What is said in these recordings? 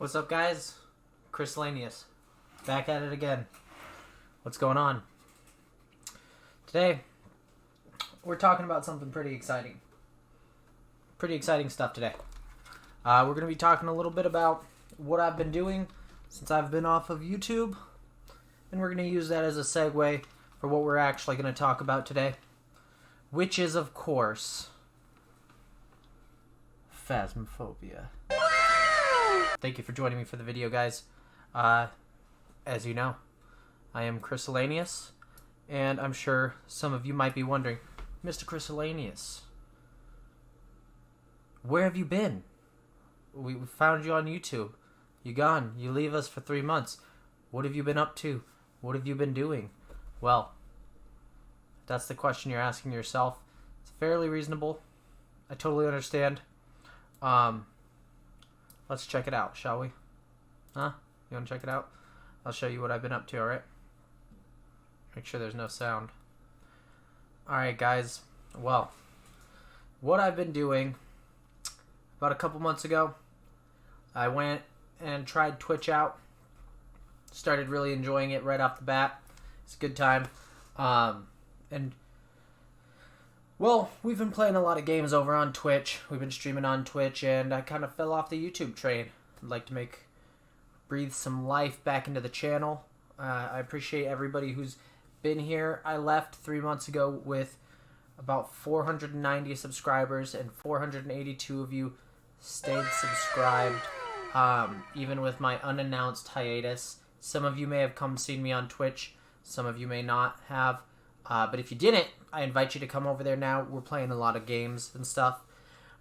What's up, guys? Chris Lanius, back at it again. What's going on? Today, we're talking about something pretty exciting. Pretty exciting stuff today. We're going to be talking a little bit about what I've been doing since I've been off of YouTube. And we're going to use that as a segue for what we're actually going to talk about today. Which is, of course, Phasmophobia. Thank you for joining me for the video, guys. As you know, I am Chris Lanius, and I'm sure some of you might be wondering, Mr. Chris Lanius, where have you been? We found you on YouTube. You gone. You leave us for 3 months. What have you been up to? What have you been doing? Well, that's the question you're asking yourself. It's fairly reasonable. I totally understand. Let's check it out, shall we? Huh? You want to check it out? I'll show you what I've been up to, alright? Make sure there's no sound. Alright, guys. Well, what I've been doing, about a couple months ago, I went and tried Twitch out. Started really enjoying it right off the bat. It's a good time. Well, we've been playing a lot of games over on Twitch. We've been streaming on Twitch, and I kind of fell off the YouTube train. I'd like to breathe some life back into the channel. I appreciate everybody who's been here. I left 3 months ago with about 490 subscribers, and 482 of you stayed subscribed, even with my unannounced hiatus. Some of you may have come seen me on Twitch. Some of you may not have. But if you didn't, I invite you to come over there now. We're playing a lot of games and stuff.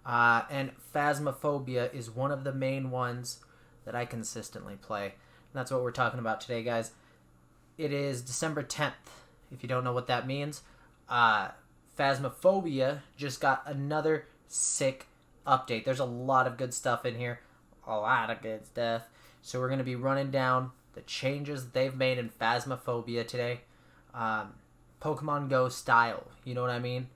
And Phasmophobia is one of the main ones that I consistently play. And that's what we're talking about today, guys. It is December 10th, if you don't know what that means. Phasmophobia just got another sick update. There's a lot of good stuff in here. A lot of good stuff. So we're going to be running down the changes that they've made in Phasmophobia today. Pokemon Go style, you know what I mean?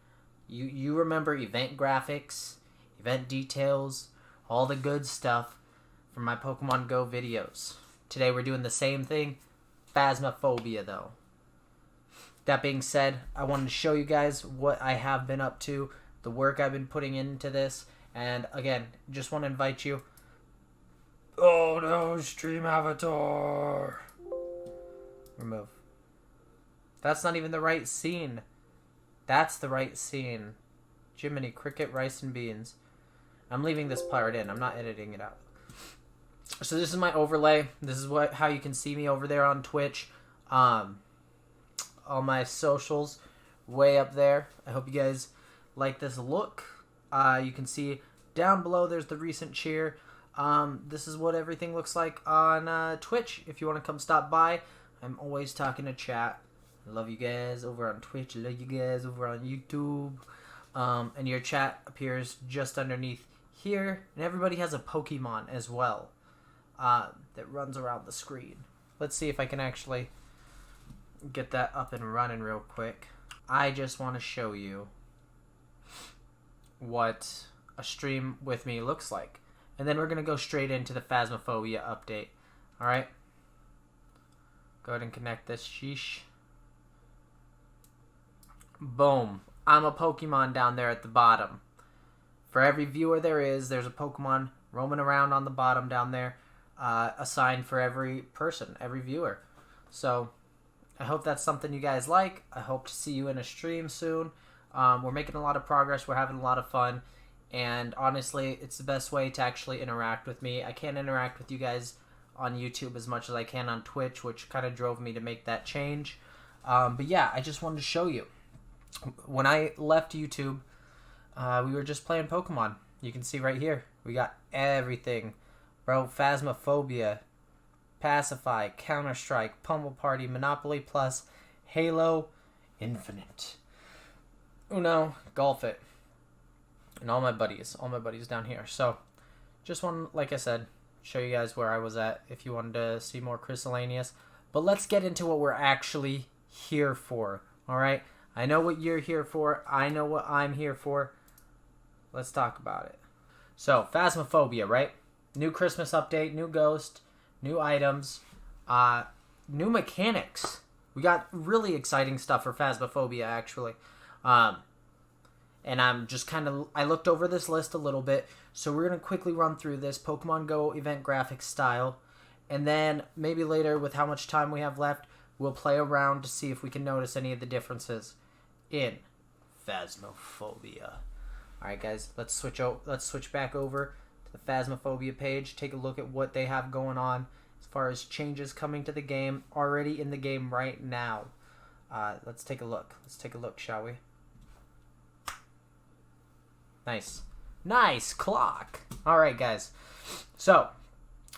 You remember event graphics, event details, all the good stuff from my Pokemon Go videos. Today we're doing the same thing, Phasmophobia though. That being said, I wanted to show you guys what I have been up to, the work I've been putting into this, and again, just want to invite you. Oh no, stream avatar. Remove. That's not even the right scene. That's the right scene. Jiminy Cricket, rice and beans. I'm leaving this part in. I'm not editing it out. So this is my overlay. This is how you can see me over there on Twitch. All my socials way up there. I hope you guys like this look. You can see down below there's the recent cheer. This is what everything looks like on Twitch. If you want to come stop by, I'm always talking to chat. I love you guys over on Twitch. I love you guys over on YouTube. And your chat appears just underneath here. And everybody has a Pokemon as well that runs around the screen. Let's see if I can actually get that up and running real quick. I just want to show you what a stream with me looks like. And then we're going to go straight into the Phasmophobia update. Alright? Go ahead and connect this. Sheesh. Boom. I'm a Pokemon down there at the bottom. For every viewer there's a Pokemon roaming around on the bottom down there, assigned for every person, every viewer. So, I hope that's something you guys like. I hope to see you in a stream soon. We're making a lot of progress. We're having a lot of fun. And honestly, it's the best way to actually interact with me. I can't interact with you guys on YouTube as much as I can on Twitch, which kind of drove me to make that change. But yeah, I just wanted to show you. When I left YouTube, we were just playing Pokemon. You can see right here. We got everything. Bro, Phasmophobia, Pacify, Counter-Strike, Pummel Party, Monopoly Plus, Halo, Infinite, Uno, Golf It. And all my buddies down here. So, just want, like I said, show you guys where I was at if you wanted to see more Chris Lanius. But let's get into what we're actually here for, alright? I know what you're here for. I know what I'm here for. Let's talk about it. So, Phasmophobia, right? new Christmas update, new ghost, new items, new mechanics. We got really exciting stuff for Phasmophobia, actually. And I'm just I looked over this list a little bit, so we're going to quickly run through this Pokemon Go event graphics style, and then maybe later, with how much time we have left, we'll play around to see if we can notice any of the differences in Phasmophobia. Alright guys, let's switch back over to the Phasmophobia page, take a look at what they have going on as far as changes coming to the game, already in the game right now. Let's take a look. Let's take a look, shall we? Nice clock. All right, guys. So,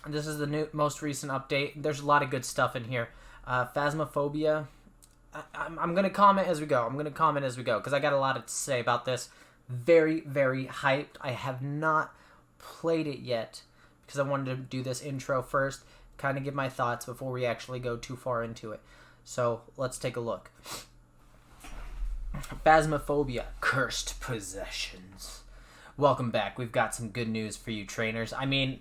this is the most recent update. There's a lot of good stuff in here. Phasmophobia. I'm going to comment as we go. Because I got a lot to say about this. Very, very hyped. I have not played it yet because I wanted to do this intro first, kind of give my thoughts before we actually go too far into it. So, let's take a look. Phasmophobia, Cursed Possessions. Welcome back. We've got some good news for you trainers. I mean,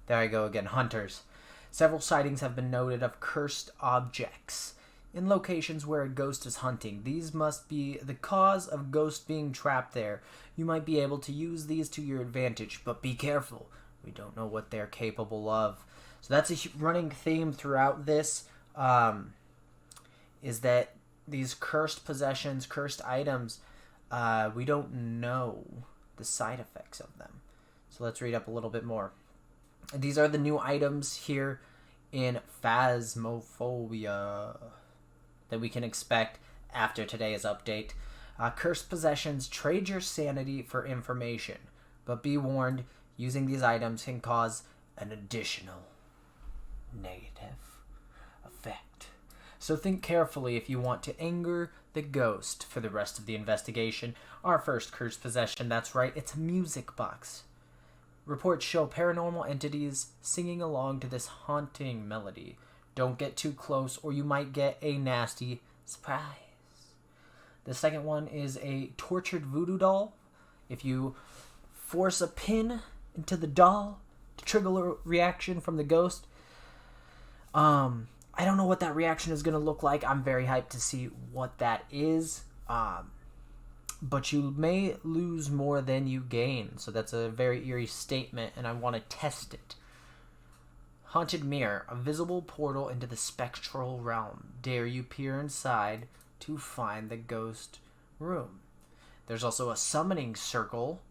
there I go again, hunters. Several sightings have been noted of cursed objects in locations where a ghost is hunting. These must be the cause of ghosts being trapped there. You might be able to use these to your advantage, but be careful. We don't know what they're capable of. So that's a running theme throughout this, is that these cursed possessions, cursed items, we don't know the side effects of them. So let's read up a little bit more. These are the new items here in Phasmophobia that we can expect after today's update. Cursed possessions, trade your sanity for information, but be warned, using these items can cause an additional negative effect. So think carefully if you want to anger the ghost for the rest of the investigation. Our first cursed possession, that's right, it's a music box. Reports show paranormal entities singing along to this haunting melody. Don't get too close or you might get a nasty surprise. The second one is a tortured voodoo doll. If you force a pin into the doll to trigger a reaction from the ghost, I don't know what that reaction is going to look like. I'm very hyped to see what that is. But you may lose more than you gain. So that's a very eerie statement, and I want to test it. Haunted Mirror, a visible portal into the spectral realm. Dare you peer inside to find the ghost room. There's also a summoning circle.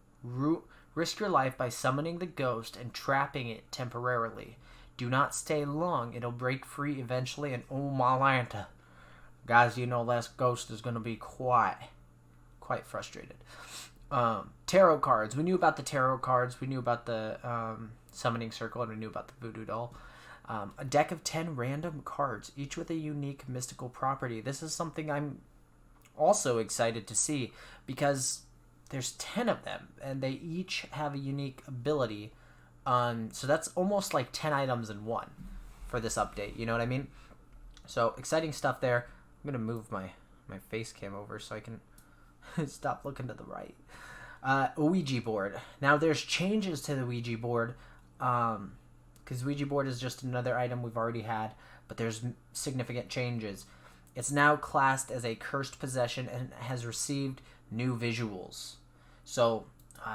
Risk your life by summoning the ghost and trapping it temporarily. Do not stay long. It'll break free eventually, and oh my lanta. Guys, you know this ghost is going to be quite frustrated. Tarot cards. We knew about the tarot cards. We knew about the summoning circle, and we knew about the voodoo doll. A deck of 10 random cards, each with a unique mystical property. This is something I'm also excited to see because there's 10 of them, and they each have a unique ability. So that's almost like 10 items in one for this update. You know what I mean? So exciting stuff there. I'm going to move my face cam over so I can stop looking to the right. Ouija board. Now there's changes to the Ouija board. Because Ouija board is just another item we've already had. But there's significant changes. It's now classed as a cursed possession and has received new visuals. So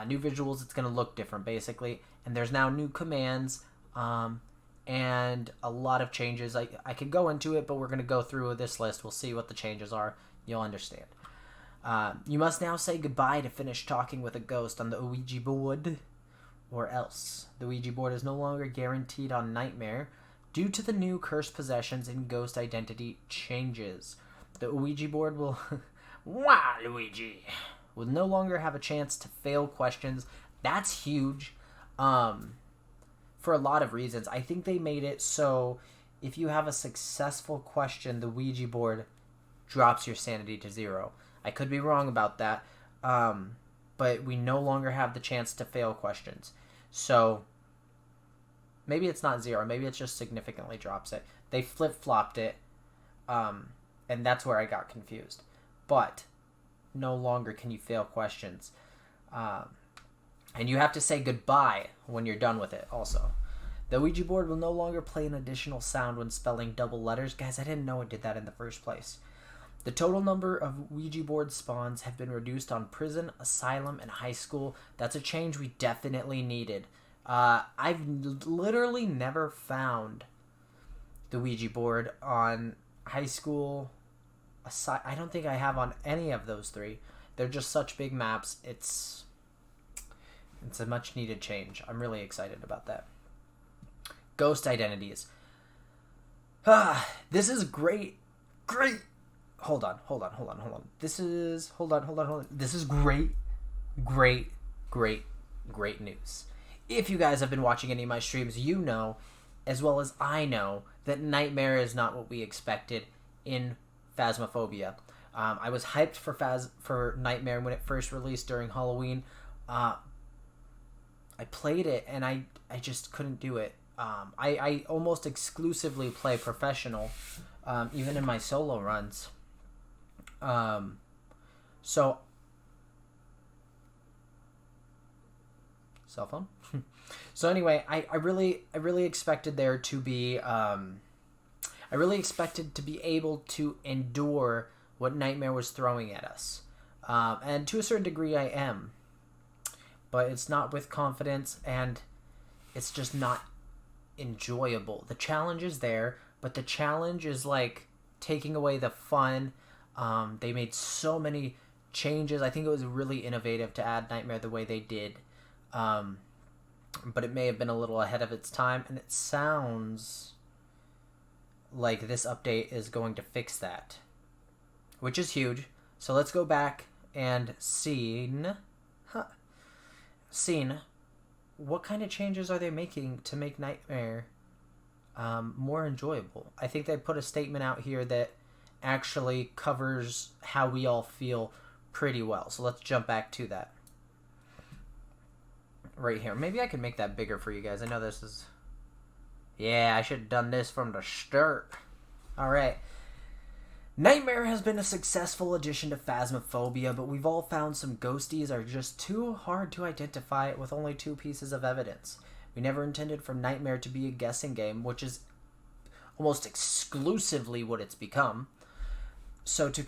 new visuals, it's going to look different basically. And there's now new commands, and a lot of changes. I could go into it, but we're going to go through this list. We'll see what the changes are. You'll understand. You must now say goodbye to finish talking with a ghost on the Ouija board, or else. The Ouija board is no longer guaranteed on Nightmare due to the new cursed possessions and ghost identity changes. The Ouija board will... Wow, Luigi! Will no longer have a chance to fail questions. That's huge. For a lot of reasons. I think they made it so if you have a successful question, the Ouija board drops your sanity to 0. I could be wrong about that, but we no longer have the chance to fail questions. So maybe it's not 0. Maybe it just significantly drops it. They flip-flopped it, and that's where I got confused. But no longer can you fail questions. And you have to say goodbye when you're done with it also. The Ouija board will no longer play an additional sound when spelling double letters. Guys, I didn't know it did that in the first place. The total number of Ouija board spawns have been reduced on prison, asylum, and high school. That's a change we definitely needed. I've literally never found the Ouija board on high school. I don't think I have on any of those three. They're just such big maps. It's a much needed change. I'm really excited about that. Ghost identities. This is great. Hold on. This is great news. If you guys have been watching any of my streams, you know, as well as I know, that Nightmare is not what we expected in Phasmophobia. I was hyped for Nightmare when it first released during Halloween. I played it and I just couldn't do it. I almost exclusively play professional, even in my solo runs. So cell phone. So anyway, I really expected there to be I really expected to be able to endure what Nightmare was throwing at us, and to a certain degree I am, but it's not with confidence, and it's just not enjoyable. The challenge is there, but the challenge is like taking away the fun. They made so many changes. I think it was really innovative to add Nightmare the way they did, but it may have been a little ahead of its time, and it sounds like this update is going to fix that, which is huge. So let's go back and seen what kind of changes are they making to make Nightmare more enjoyable. I think they put a statement out here that actually covers how we all feel pretty well. So let's jump back to that right here. Maybe I can make that bigger for you guys. I know this is... Yeah, I should have done this from the start. Alright. Nightmare has been a successful addition to Phasmophobia, but we've all found some ghosties are just too hard to identify with only 2 pieces of evidence. We never intended for Nightmare to be a guessing game, which is almost exclusively what it's become. So to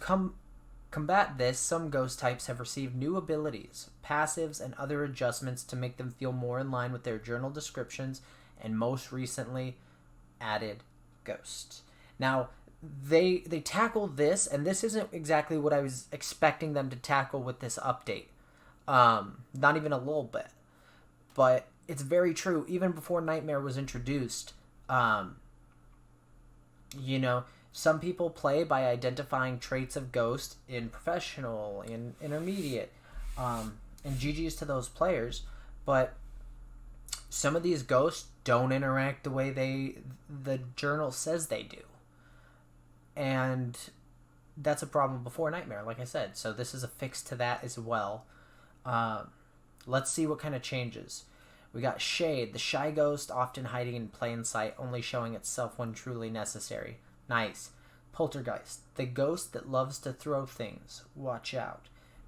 combat this, some ghost types have received new abilities, passives, and other adjustments to make them feel more in line with their journal descriptions, and most recently added ghosts. Now, they tackled this, and this isn't exactly what I was expecting them to tackle with this update. Not even a little bit. But it's very true. Even before Nightmare was introduced, some people play by identifying traits of Ghost in Professional, in Intermediate, and GG's to those players. But some of these ghosts don't interact the way the journal says they do. And that's a problem before Nightmare, like I said. So this is a fix to that as well. Let's see what kind of changes. We got Shade, the shy ghost often hiding in plain sight, only showing itself when truly necessary. Nice. Poltergeist, the ghost that loves to throw things. Watch out.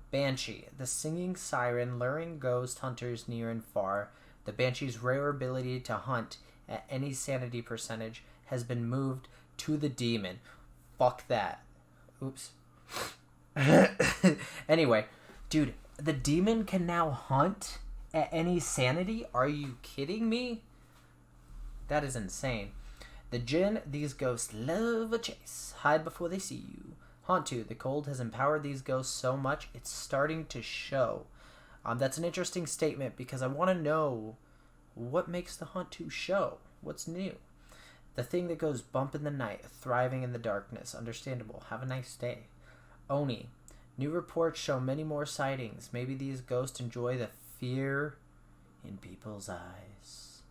Banshee, the singing siren luring ghost hunters near and far. The Banshee's rare ability to hunt at any sanity percentage has been moved to the demon. Fuck that. Oops. Anyway, dude, the demon can now hunt at any sanity? Are you kidding me? That is insane. The Jinn, these ghosts love a chase. Hide before they see you. Haunt the cold has empowered these ghosts so much it's starting to show. That's an interesting statement because I want to know what makes the Haunt show. What's new? The thing that goes bump in the night, thriving in the darkness. Understandable. Have a nice day. Oni. New reports show many more sightings. Maybe these ghosts enjoy the fear in people's eyes.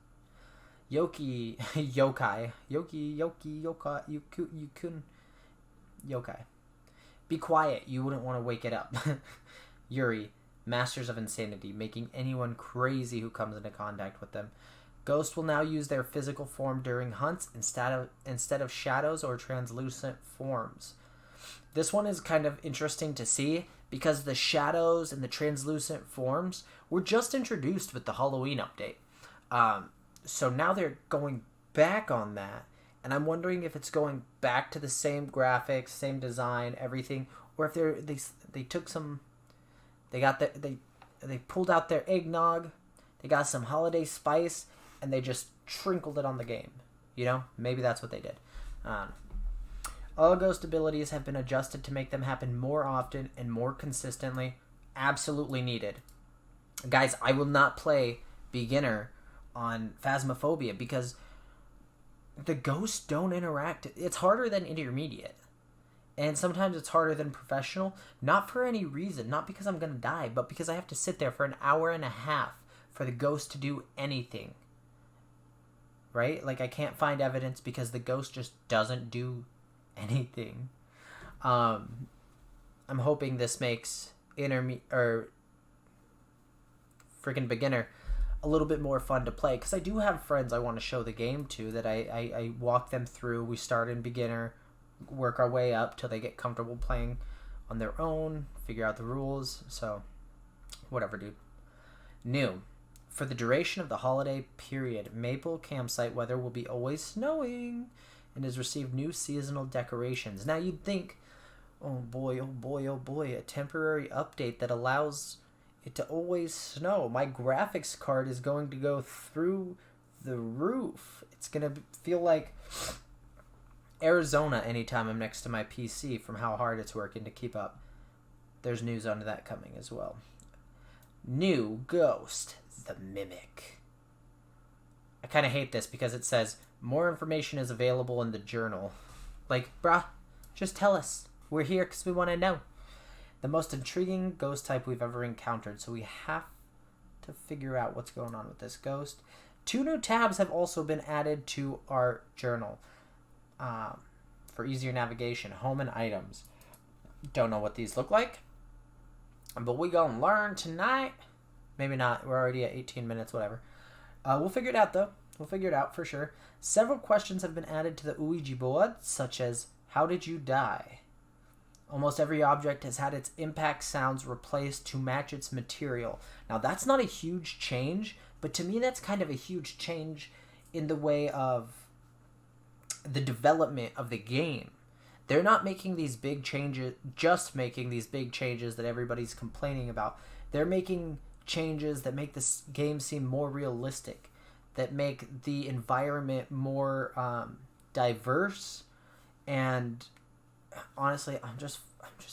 Yokai. Yokai. Be quiet. You wouldn't want to wake it up. Yuri. Masters of insanity, making anyone crazy who comes into contact with them. Ghosts will now use their physical form during hunts instead of shadows or translucent forms. This one is kind of interesting to see because the shadows and the translucent forms were just introduced with the Halloween update. So now they're going back on that, and I'm wondering if it's going back to the same graphics, same design, everything, or if they took some, they pulled out their eggnog, they got some holiday spice, and they just sprinkled it on the game. You know, maybe that's what they did. All ghost abilities have been adjusted to make them happen more often and more consistently. Absolutely needed. Guys, I will not play beginner on Phasmophobia because the ghosts don't interact. It's harder than intermediate. And sometimes it's harder than professional. Not for any reason. Not because I'm going to die, but because I have to sit there for an hour and a half for the ghost to do anything. Right? Like, I can't find evidence because the ghost just doesn't do anything. I'm hoping this makes freaking beginner a little bit more fun to play, because I do have friends I want to show the game to that I walk them through. We start in beginner, work our way up till they get comfortable playing on their own, figure out the rules. So whatever, dude. New. For the duration of the holiday period, Maple campsite weather will be always snowing and has received new seasonal decorations. Now you'd think, oh boy, a temporary update that allows it to always snow. My graphics card is going to go through the roof. It's going to feel like Arizona anytime I'm next to my PC from how hard it's working to keep up. There's news on that coming as well. New Ghost, the Mimic. I kind of hate this because it says more information is available in the journal. Like, bruh, just tell us. We're here because we want to know. The most intriguing ghost type we've ever encountered, so we have to figure out what's going on with this ghost. 2 new tabs have also been added to our journal for easier navigation. Home and items. Don't know what these look like, but we gonna learn tonight. Maybe not. We're already at 18 minutes, whatever. We'll figure it out, though. We'll figure it out for sure. Several questions have been added to the Ouija board, such as, how did you die? Almost every object has had its impact sounds replaced to match its material. Now, that's not a huge change, but to me that's kind of a huge change in the way of the development of the game. They're not making these big changes, just making these big changes that everybody's complaining about. They're making changes that make this game seem more realistic, that make the environment more diverse, and honestly, I'm just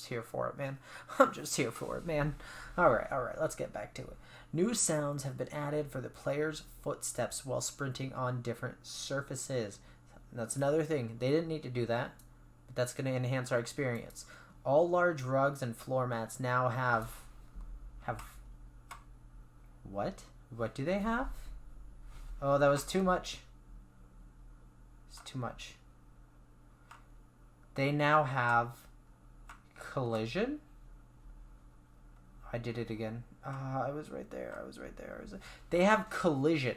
here for it, man. I'm just here for it, man. All right, let's get back to it. New sounds have been added for the player's footsteps while sprinting on different surfaces. That's another thing. They didn't need to do that, but that's going to enhance our experience. All large rugs and floor mats now have what? What do they have? Oh, that was too much. It's too much. They now have collision. I did it again. I was right there. They have collision.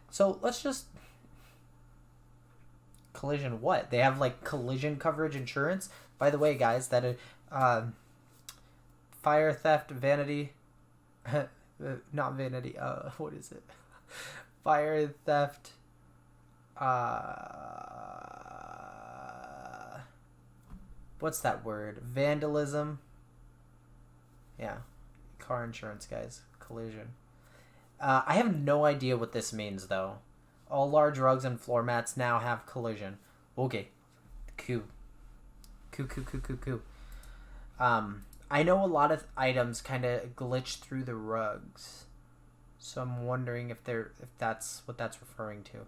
So let's just... Collision what? They have like collision coverage insurance. By the way, guys, that fire theft, vanity... not vanity. What is it? Fire theft... what's that word? Vandalism. Yeah. Car insurance, guys. Collision. I have no idea what this means, though. All large rugs and floor mats now have collision. Okay. Cool. I know a lot of items kind of glitch through the rugs. So I'm wondering if that's what that's referring to.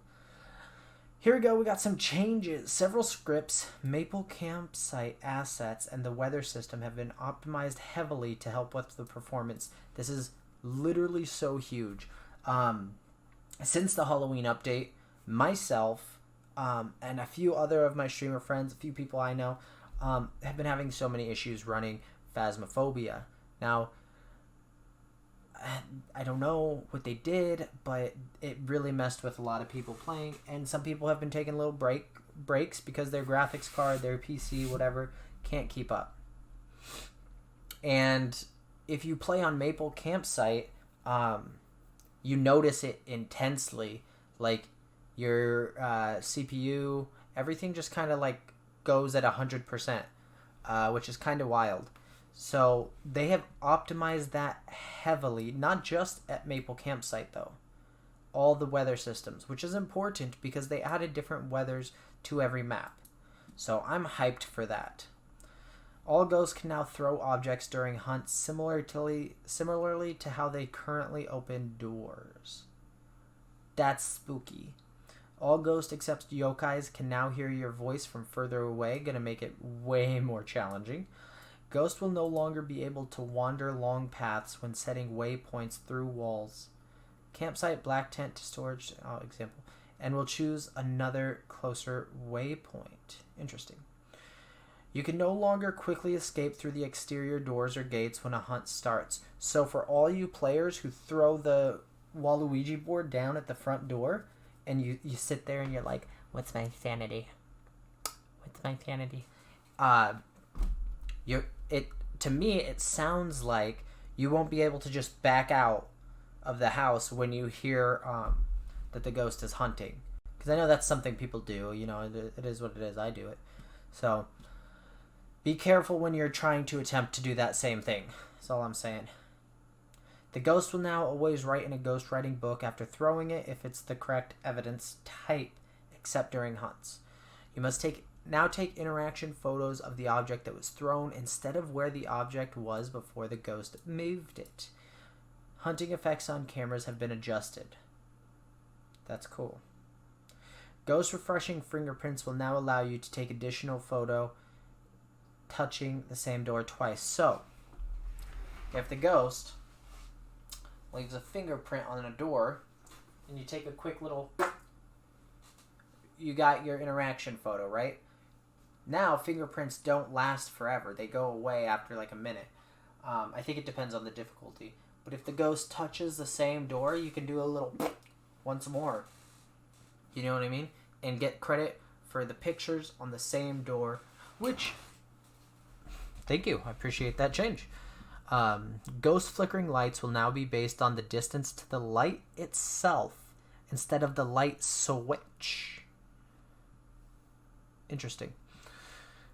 Here we go, we got some changes. Several scripts, Maple campsite assets, and the weather system have been optimized heavily to help with the performance. This is literally so huge. Since the Halloween update, myself and a few other of my streamer friends, a few people I know, have been having so many issues running Phasmophobia. Now, I don't know what they did, but it really messed with a lot of people playing, and some people have been taking little breaks because their graphics card, their PC, whatever, can't keep up. And if you play on Maple Campsite, you notice it intensely. Like your CPU, everything just kind of like goes at 100%, which is kind of wild. So they have optimized that heavily, not just at Maple Campsite though. All the weather systems, which is important because they added different weathers to every map. So I'm hyped for that. All ghosts can now throw objects during hunts similarly to how they currently open doors. That's spooky. All ghosts except yokais can now hear your voice from further away, gonna make it way more challenging. Ghosts will no longer be able to wander long paths when setting waypoints through walls. Campsite black tent to storage example, and will choose another closer waypoint. Interesting. You can no longer quickly escape through the exterior doors or gates when a hunt starts. So for all you players who throw the Waluigi board down at the front door, and you sit there and you're like, what's my sanity? What's my sanity? To me, it sounds like you won't be able to just back out of the house when you hear that the ghost is hunting. Because I know that's something people do. You know, it is what it is. I do it. So be careful when you're trying to attempt to do that same thing. That's all I'm saying. The ghost will now always write in a ghost writing book after throwing it if it's the correct evidence type, except during hunts. You must now take interaction photos of the object that was thrown instead of where the object was before the ghost moved it. Hunting effects on cameras have been adjusted. That's cool. Ghost refreshing fingerprints will now allow you to take additional photo touching the same door twice. So, if the ghost leaves a fingerprint on a door, and you take a quick little... You got your interaction photo, right? Now, fingerprints don't last forever. They go away after like a minute. I think it depends on the difficulty. But if the ghost touches the same door, you can do a little once more. You know what I mean? And get credit for the pictures on the same door, which... Thank you. I appreciate that change. Ghost flickering lights will now be based on the distance to the light itself instead of the light switch. Interesting.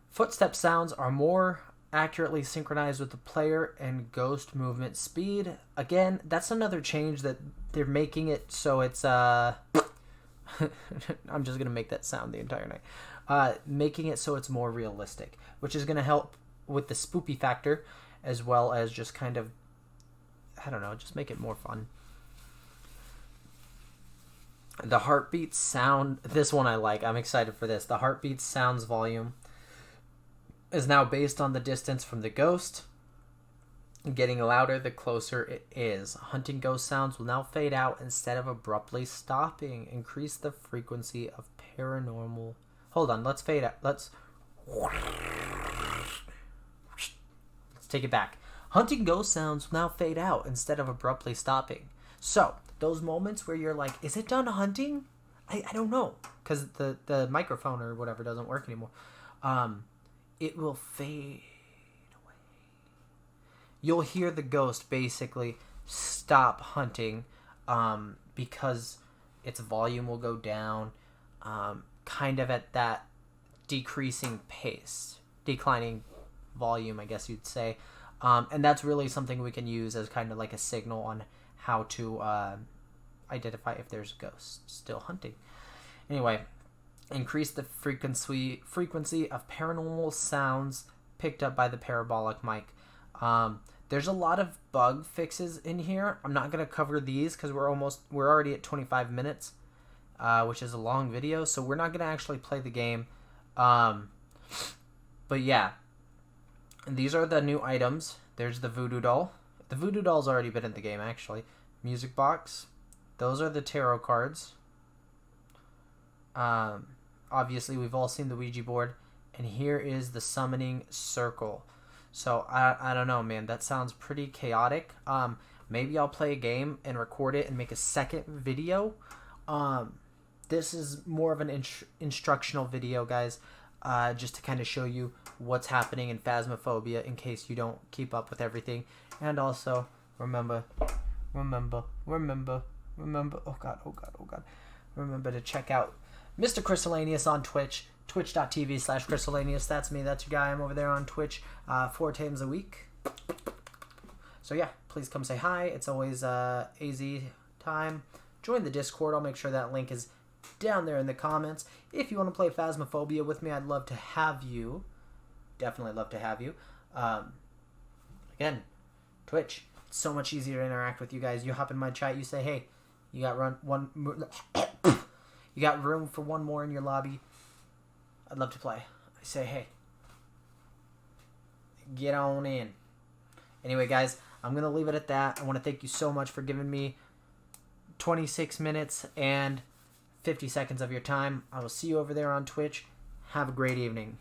Footstep sounds are more accurately synchronized with the player and ghost movement speed. Again, that's another change that they're making it so it's I'm just going to make that sound the entire night. Making it so it's more realistic, which is going to help with the spoopy factor as well as just kind of, I don't know, just make it more fun. The heartbeat sound, this one I like. I'm excited for this. The heartbeat sounds volume is now based on the distance from the ghost. Getting louder the closer it is. Hunting ghost sounds will now fade out instead of abruptly stopping. Increase the frequency of paranormal. Hold on, let's fade out. Let's take it back. Hunting ghost sounds will now fade out instead of abruptly stopping. So, those moments where you're like, is it done hunting? I don't know. Because the microphone or whatever doesn't work anymore. It will fade away. You'll hear the ghost basically stop hunting because its volume will go down kind of at that decreasing pace. Declining volume, I guess you'd say. And that's really something we can use as kind of like a signal on how to identify if there's a ghost still hunting. Anyway, increase the frequency of paranormal sounds picked up by the parabolic mic. There's a lot of bug fixes in here. I'm not going to cover these because we're already at 25 minutes, which is a long video, so we're not going to actually play the game. But yeah, these are the new items. There's the voodoo doll. The voodoo doll's already been in the game, actually. Music box. Those are the tarot cards. Obviously, we've all seen the Ouija board. And here is the summoning circle. So, I don't know, man. That sounds pretty chaotic. Maybe I'll play a game and record it and make a second video. This is more of an instructional video, guys. just to kind of show you what's happening in Phasmophobia in case you don't keep up with everything. And also, remember, oh God. Remember to check out Mr. Crystalanius on Twitch, twitch.tv/Crystalanius. That's me, that's your guy. I'm over there on Twitch 4 times a week. So yeah, please come say hi. It's always AZ time. Join the Discord. I'll make sure that link is down there in the comments. If you want to play Phasmophobia with me, I'd love to have you. Definitely love to have you. Again, Twitch. It's so much easier to interact with you guys. You hop in my chat. You say, hey, you got you got room for one more in your lobby. I'd love to play. I say, hey, get on in. Anyway, guys, I'm going to leave it at that. I want to thank you so much for giving me 26 minutes and 50 seconds of your time. I will see you over there on Twitch. Have a great evening.